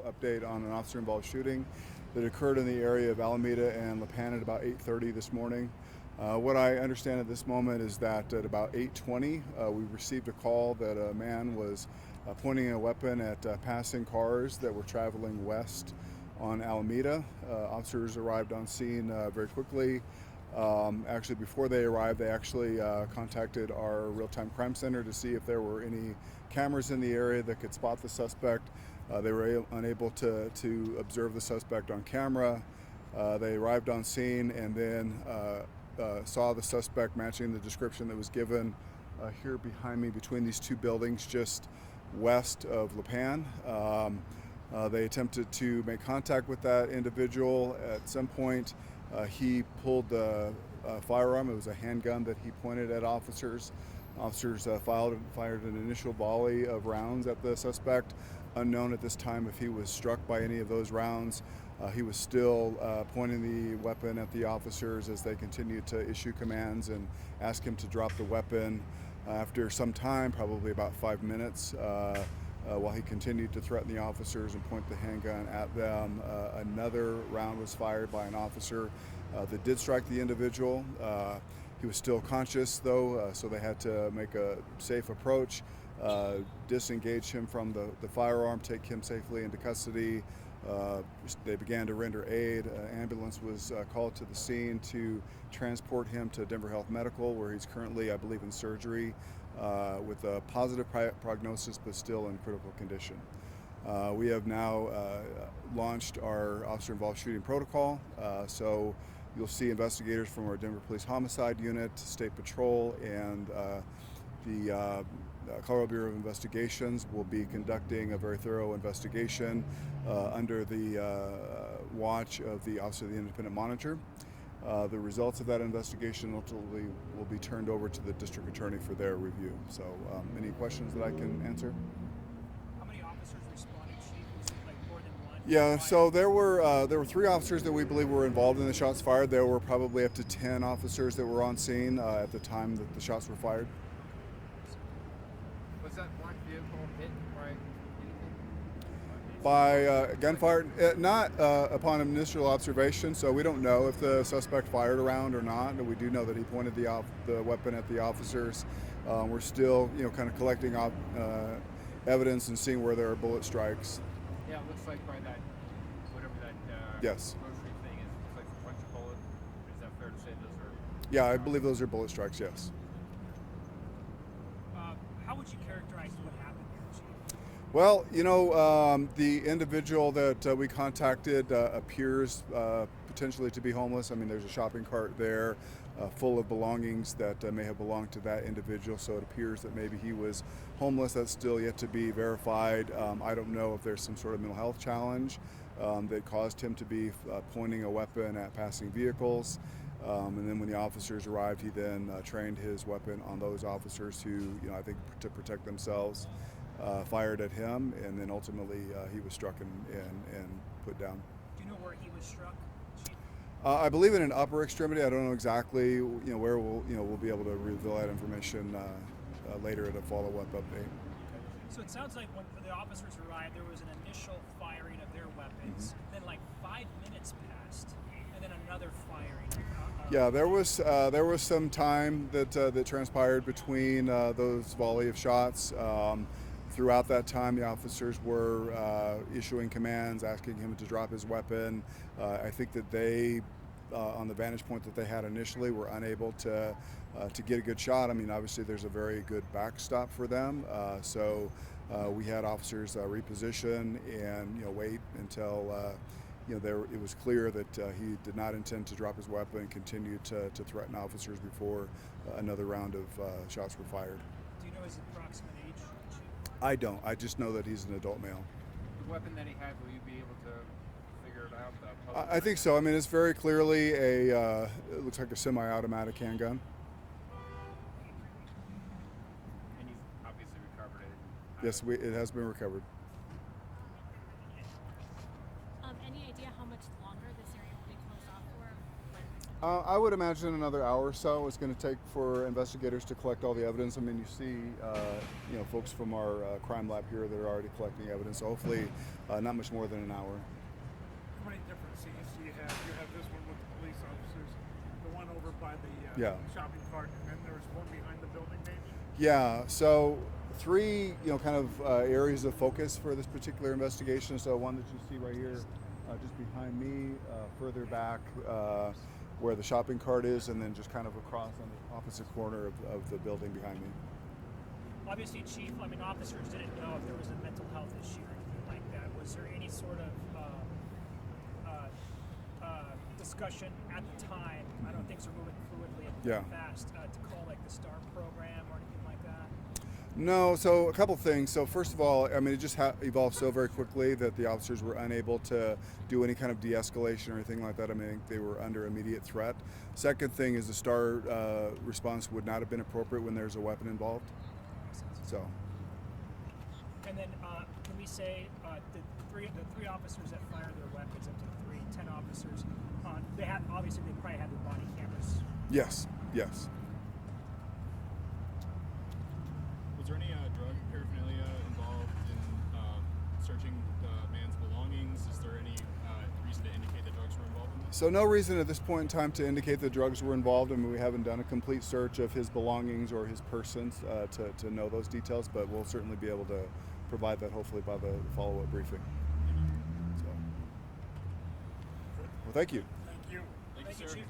update on an officer-involved shooting that occurred in the area of Alameda and La Pan at about 8:30 this morning. What I understand at this moment is that at about 8:20, we received a call that a man was pointing a weapon at passing cars that were traveling west on Alameda. Officers arrived on scene very quickly. Actually, before they arrived, they actually contacted our real-time crime center to see if there were any cameras in the area that could spot the suspect. They were unable to observe the suspect on camera. They arrived on scene and then saw the suspect matching the description that was given here behind me between these two buildings just west of La Pan. They attempted to make contact with that individual. At some point, he pulled the firearm. It was a handgun that he pointed at officers. Officers fired an initial volley of rounds at the suspect. Unknown at this time if he was struck by any of those rounds. He was still pointing the weapon at the officers as they continued to issue commands and ask him to drop the weapon. After some time, probably about 5 minutes, while he continued to threaten the officers and point the handgun at them, another round was fired by an officer that did strike the individual. He was still conscious though, so they had to make a safe approach, disengage him from the firearm, take him safely into custody. They began to render aid. An ambulance was called to the scene to transport him to Denver Health Medical, where he's currently, I believe, in surgery with a positive prognosis, but still in critical condition. We have now launched our officer-involved shooting protocol. So you'll see investigators from our Denver Police Homicide Unit, State Patrol, and the Colorado Bureau of Investigations will be conducting a very thorough investigation under the watch of the Office of the Independent Monitor. The results of that investigation ultimately will be turned over to the district attorney for their review. So, any questions that I can answer? How many officers responded, Chief? Was it like more than one? Yeah, so there were 3 officers that we believe were involved in the shots fired. There were probably up to 10 officers that were on scene at the time that the shots were fired. Was that black vehicle hit by anything? By gunfire, not upon initial observation, so we don't know if the suspect fired a round or not. We do know that he pointed the weapon at the officers. We're still, kind of collecting evidence and seeing where there are bullet strikes. Yeah, it looks like by that, whatever that Yes. grocery thing is, it looks like a bunch of bullets. Is that fair to say those are? Yeah, I believe those are bullet strikes, yes. How would you characterize what happened here, Chief? Well, the individual that we contacted appears potentially to be homeless. I mean, there's a shopping cart there full of belongings that may have belonged to that individual, so it appears that maybe he was homeless. That's still yet to be verified. I don't know if there's some sort of mental health challenge that caused him to be pointing a weapon at passing vehicles. And then when the officers arrived, he then trained his weapon on those officers who, I think to protect themselves, fired at him, and then ultimately he was struck and put down. Do you know where he was struck, Chief? I believe in an upper extremity. I don't know exactly, where we'll be able to reveal that information later at a follow-up update. So it sounds like when the officers arrived, there was an initial firing of their weapons. Then like 5 minutes passed, and then another firing. Yeah, there was some time that transpired between those volley of shots. Throughout that time, the officers were issuing commands, asking him to drop his weapon. I think that they, on the vantage point that they had initially, were unable to get a good shot. I mean, obviously, there's a very good backstop for them. So we had officers reposition and wait until it was clear that he did not intend to drop his weapon and continued to threaten officers before another round of shots were fired. Do you know his approximate age, Chief? I don't. I just know that he's an adult male. The weapon that he had, will you be able to figure it out? I think so. I mean, it's very clearly it looks like a semi-automatic handgun. And he's obviously recovered it. Yes, it has been recovered. Any idea how much longer this area will be closed off for? I would imagine another hour or so it's going to take for investigators to collect all the evidence. I mean, you see, folks from our crime lab here that are already collecting evidence. So hopefully, not much more than an hour. How many different scenes do you have? You have this one with the police officers, the one over by the Yeah. shopping cart, and then there's one behind the building, maybe? Yeah. So three, kind of areas of focus for this particular investigation. So one that you see right here, just behind me, further back. Where the shopping cart is, and then just kind of across on the opposite corner of the building behind me. Obviously, Chief, officers didn't know if there was a mental health issue or anything like that. Was there any sort of discussion at the time? I don't think things are moving fluidly and fast to call like the STAR program or anything like that. No, so a couple things. So first of all, I mean, it just evolved so very quickly that the officers were unable to do any kind of de-escalation or anything like that. I mean, they were under immediate threat. Second thing is the STAR response would not have been appropriate when there's a weapon involved. Makes sense. So. And then can we say the three officers that fired their weapons up to 10 officers, they probably had their body cameras. Yes. Yes. Was there any drug paraphernalia involved in searching the man's belongings? Is there any reason to indicate that drugs were involved in this? So no reason at this point in time to indicate that drugs were involved. I mean, we haven't done a complete search of his belongings or his persons to know those details, but we'll certainly be able to provide that hopefully by the follow-up briefing. So, well, thank you. Thank you. Thank you, sir. Chief.